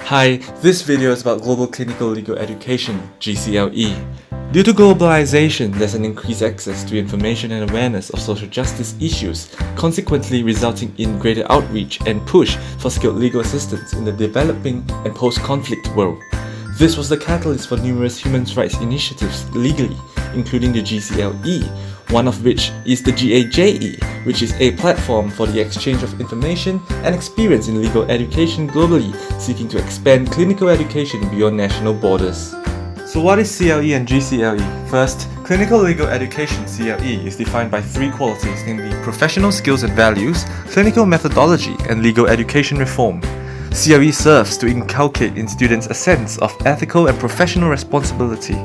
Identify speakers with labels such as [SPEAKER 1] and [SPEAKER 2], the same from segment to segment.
[SPEAKER 1] Hi, this video is about Global Clinical Legal Education, GCLE. Due to globalization, there's an increased access to information and awareness of social justice issues, consequently resulting in greater outreach and push for skilled legal assistance in the developing and post-conflict world. This was the catalyst for numerous human rights initiatives legally, including the GCLE, one of which is the GAJE, which is a platform for the exchange of information and experience in legal education globally, seeking to expand clinical education beyond national borders. So what is CLE and GCLE? First, Clinical Legal Education CLE is defined by three qualities, namely professional skills and values, clinical methodology, and legal education reform. CLE serves to inculcate in students a sense of ethical and professional responsibility.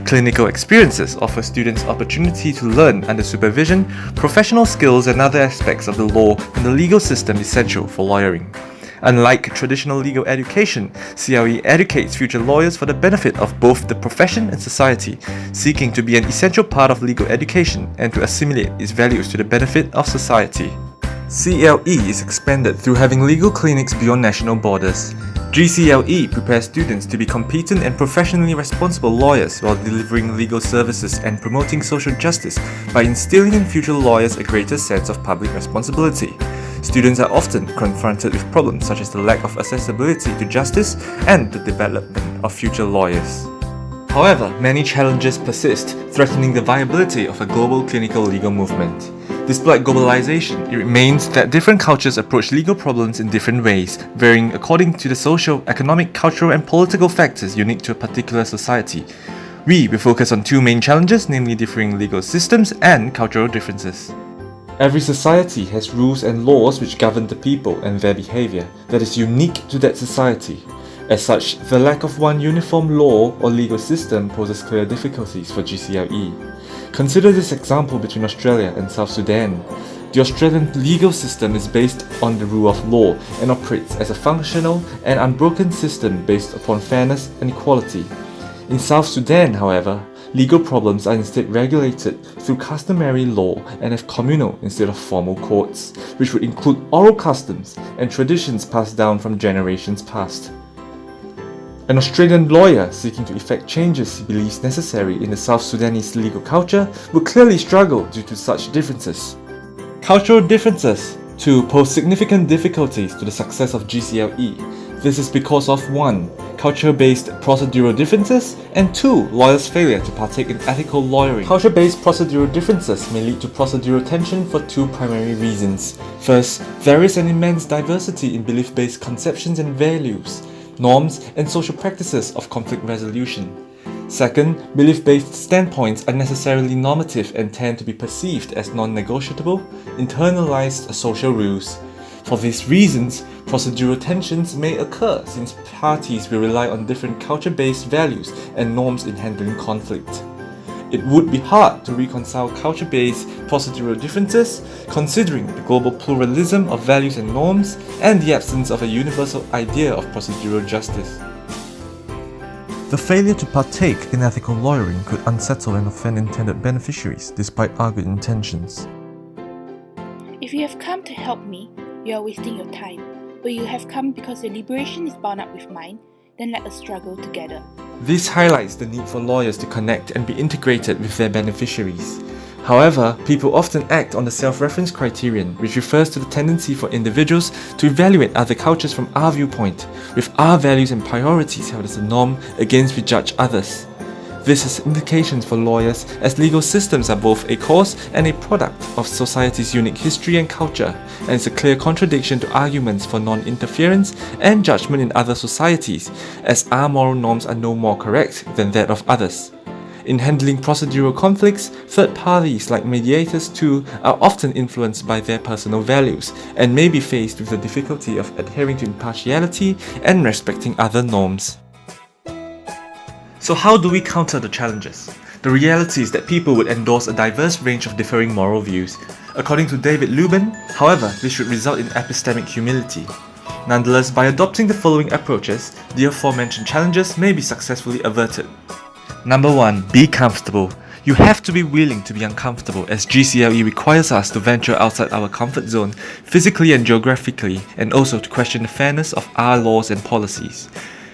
[SPEAKER 1] Clinical experiences offer students opportunity to learn under supervision, professional skills and other aspects of the law and the legal system essential for lawyering. Unlike traditional legal education, CLE educates future lawyers for the benefit of both the profession and society, seeking to be an essential part of legal education and to assimilate its values to the benefit of society. CLE is expanded through having legal clinics beyond national borders. GCLE prepares students to be competent and professionally responsible lawyers while delivering legal services and promoting social justice by instilling in future lawyers a greater sense of public responsibility. Students are often confronted with problems such as the lack of accessibility to justice and the development of future lawyers. However, many challenges persist, threatening the viability of a global clinical legal movement. Despite globalization, it remains that different cultures approach legal problems in different ways, varying according to the social, economic, cultural, and political factors unique to a particular society. We will focus on two main challenges, namely differing legal systems and cultural differences. Every society has rules and laws which govern the people and their behavior that is unique to that society. As such, the lack of one uniform law or legal system poses clear difficulties for GCLE. Consider this example between Australia and South Sudan. The Australian legal system is based on the rule of law and operates as a functional and unbroken system based upon fairness and equality. In South Sudan, however, legal problems are instead regulated through customary law and have communal instead of formal courts, which would include oral customs and traditions passed down from generations past. An Australian lawyer seeking to effect changes he believes necessary in the South Sudanese legal culture would clearly struggle due to such differences. Cultural differences, too, pose significant difficulties to the success of GCLE. This is because of 1. Culture-based procedural differences, and 2. Lawyers' failure to partake in ethical lawyering. Culture-based procedural differences may lead to procedural tension for two primary reasons. First, there is an immense diversity in belief-based conceptions and values, norms, and social practices of conflict resolution. Second, belief-based standpoints are necessarily normative and tend to be perceived as non-negotiable, internalized social rules. For these reasons, procedural tensions may occur since parties will rely on different culture-based values and norms in handling conflict. It would be hard to reconcile culture-based procedural differences, considering the global pluralism of values and norms and the absence of a universal idea of procedural justice. The failure to partake in ethical lawyering could unsettle and offend intended beneficiaries despite argued intentions.
[SPEAKER 2] If you have come to help me, you are wasting your time. But you have come because your liberation is bound up with mine, then let us struggle together.
[SPEAKER 1] This highlights the need for lawyers to connect and be integrated with their beneficiaries. However, people often act on the self-reference criterion, which refers to the tendency for individuals to evaluate other cultures from our viewpoint, with our values and priorities held as a norm against which judge others. This has implications for lawyers, as legal systems are both a cause and a product of society's unique history and culture, and is a clear contradiction to arguments for non-interference and judgment in other societies, as our moral norms are no more correct than that of others. In handling procedural conflicts, third parties like mediators too are often influenced by their personal values and may be faced with the difficulty of adhering to impartiality and respecting other norms. So how do we counter the challenges? The reality is that people would endorse a diverse range of differing moral views. According to David Lubin, however, this should result in epistemic humility. Nonetheless, by adopting the following approaches, the aforementioned challenges may be successfully averted. Number 1. Be comfortable. You have to be willing to be uncomfortable, as GCLE requires us to venture outside our comfort zone, physically and geographically, and also to question the fairness of our laws and policies.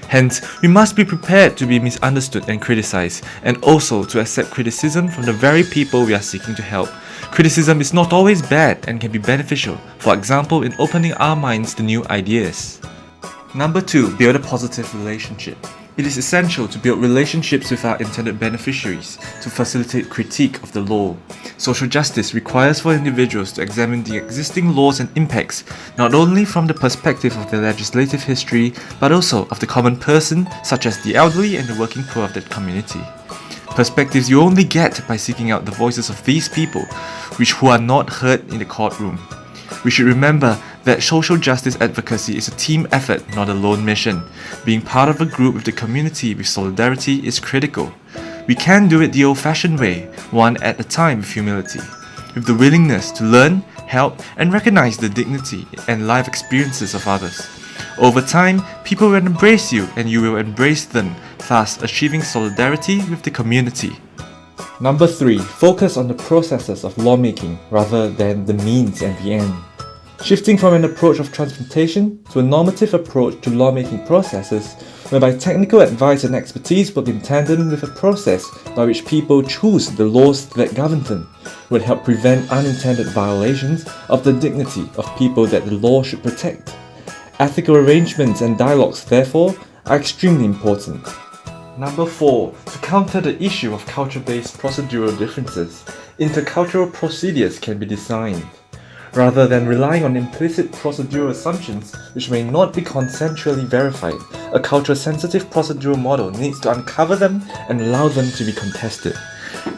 [SPEAKER 1] Hence, we must be prepared to be misunderstood and criticized, and also to accept criticism from the very people we are seeking to help. Criticism is not always bad and can be beneficial, for example in opening our minds to new ideas. Number 2. Build a positive relationship. It is essential to build relationships with our intended beneficiaries to facilitate critique of the law. Social justice requires for individuals to examine the existing laws and impacts, not only from the perspective of their legislative history, but also of the common person, such as the elderly and the working poor of that community. Perspectives you only get by seeking out the voices of these people, who are not heard in the courtroom. We should remember that social justice advocacy is a team effort, not a lone mission. Being part of a group with the community with solidarity is critical. We can do it the old-fashioned way, one at a time with humility, with the willingness to learn, help, and recognize the dignity and life experiences of others. Over time, people will embrace you and you will embrace them, thus achieving solidarity with the community. Number 3. Focus on the processes of lawmaking rather than the means and the end. Shifting from an approach of transplantation to a normative approach to lawmaking processes, whereby technical advice and expertise work in tandem with a process by which people choose the laws that govern them, would help prevent unintended violations of the dignity of people that the law should protect. Ethical arrangements and dialogues, therefore, are extremely important. Number 4. To counter the issue of culture-based procedural differences, intercultural procedures can be designed. Rather than relying on implicit procedural assumptions which may not be consensually verified, a culture-sensitive procedural model needs to uncover them and allow them to be contested.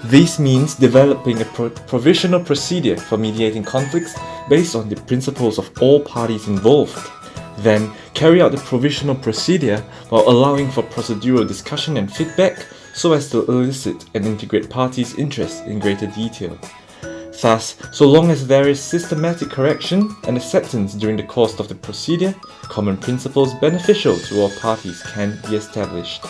[SPEAKER 1] This means developing a provisional procedure for mediating conflicts based on the principles of all parties involved. Then, carry out the provisional procedure while allowing for procedural discussion and feedback so as to elicit and integrate parties' interests in greater detail. Thus, so long as there is systematic correction and acceptance during the course of the procedure, common principles beneficial to all parties can be established.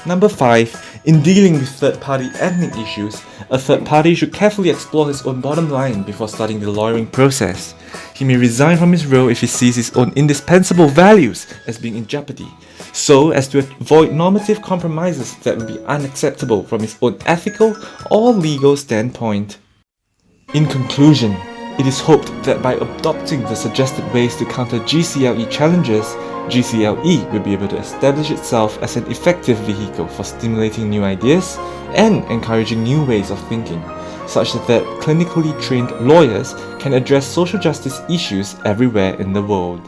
[SPEAKER 1] Number 5. In dealing with third-party ethnic issues, a third party should carefully explore his own bottom line before starting the lawyering process. He may resign from his role if he sees his own indispensable values as being in jeopardy, so as to avoid normative compromises that would be unacceptable from his own ethical or legal standpoint. In conclusion, it is hoped that by adopting the suggested ways to counter GCLE challenges, GCLE will be able to establish itself as an effective vehicle for stimulating new ideas and encouraging new ways of thinking, such that clinically trained lawyers can address social justice issues everywhere in the world.